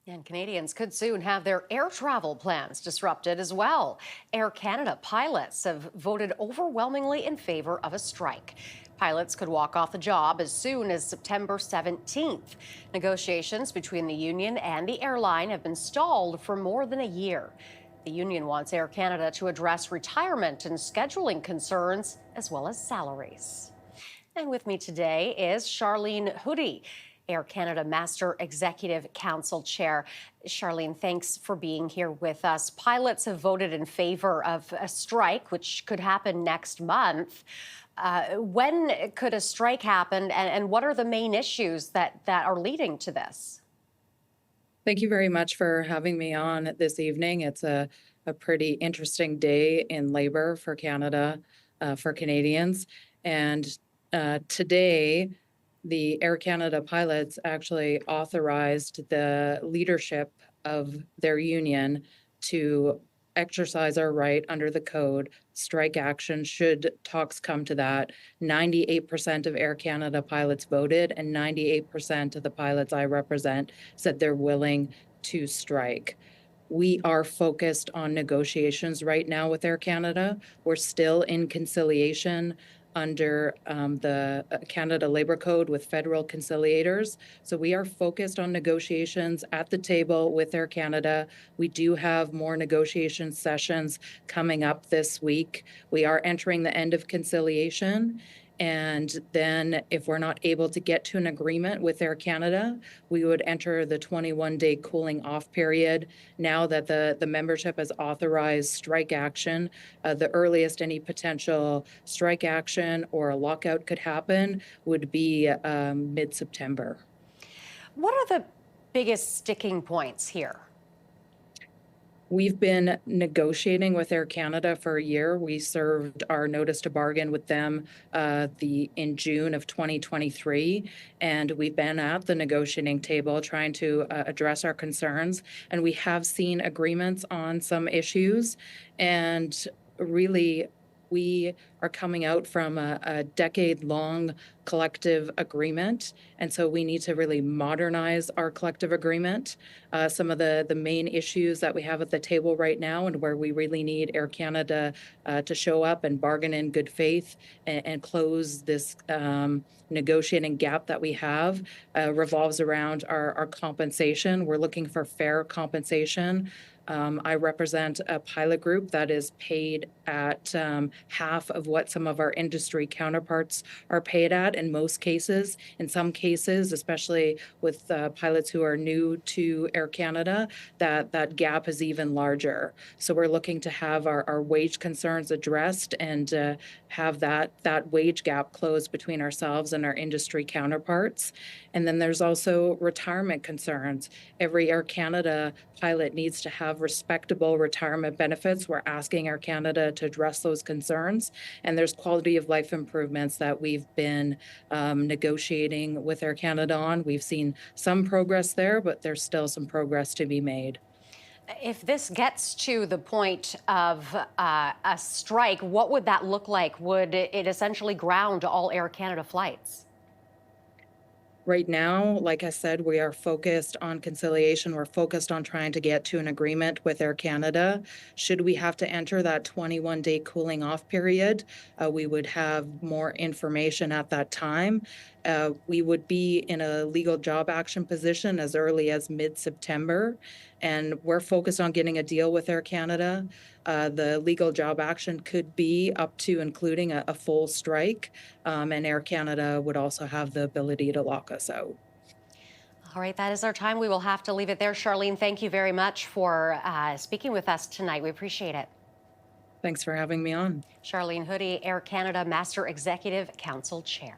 And Canadians could soon have their air travel plans disrupted as well. Air Canada pilots have voted overwhelmingly in favor of a strike. Pilots could walk off the job as soon as September 17th. Negotiations between the union and the airline have been stalled for more than a year. The union wants Air Canada to address retirement and scheduling concerns, as well as salaries. And with me today is Charlene Hudy, Air Canada Master Executive Council Chair. Charlene, thanks for being here with us. Pilots have voted in favor of a strike, which could happen next month. When could a strike happen, and what are the main issues that are leading to this? Thank you very much for having me on this evening. It's a pretty interesting day in labor for Canada, for Canadians. And today, the Air Canada pilots actually authorized the leadership of their union to exercise our right under the code, strike action should talks come to that. 98% of Air Canada pilots voted, and 98% of the pilots I represent said they're willing to strike. We are focused on negotiations right now with Air Canada. We're still in conciliation under the Canada Labour Code with federal conciliators. So we are focused on negotiations at the table with Air Canada. We do have more negotiation sessions coming up this week. We are entering the end of conciliation. And then if we're not able to get to an agreement with Air Canada, we would enter the 21-day cooling off period. Now that the membership has authorized strike action, the earliest any potential strike action or a lockout could happen would be mid-September. What are the biggest sticking points here? We've been negotiating with Air Canada for a year. We served our notice to bargain with them in June of 2023, and we've been at the negotiating table trying to address our concerns. And we have seen agreements on some issues, and really, we are coming out from a decade-long collective agreement, and so we need to really modernize our collective agreement. Some of the main issues that we have at the table right now, and where we really need Air Canada to show up and bargain in good faith and close this negotiating gap that we have, revolves around our compensation. We're looking for fair compensation. I represent a pilot group that is paid at half of what some of our industry counterparts are paid at in most cases. In some cases, especially with pilots who are new to Air Canada, that gap is even larger. So we're looking to have our wage concerns addressed and have that wage gap closed between ourselves and our industry counterparts. And then there's also retirement concerns. Every Air Canada pilot needs to have respectable retirement benefits. We're asking Air Canada to address those concerns. And there's quality of life improvements that we've been negotiating with Air Canada on. We've seen some progress there, but there's still some progress to be made. If this gets to the point of a strike, what would that look like? Would it essentially ground all Air Canada flights? Right now, like I said, we are focused on conciliation. We're focused on trying to get to an agreement with Air Canada. Should we have to enter that 21-day cooling off period, we would have more information at that time. We would be in a legal job action position as early as mid-September, and we're focused on getting a deal with Air Canada. The legal job action could be up to including a full strike, and Air Canada would also have the ability to lock us out. All right, that is our time. We will have to leave it there. Charlene, thank you very much for speaking with us tonight. We appreciate it. Thanks for having me on. Charlene Hudy, Air Canada Master Executive Council Chair.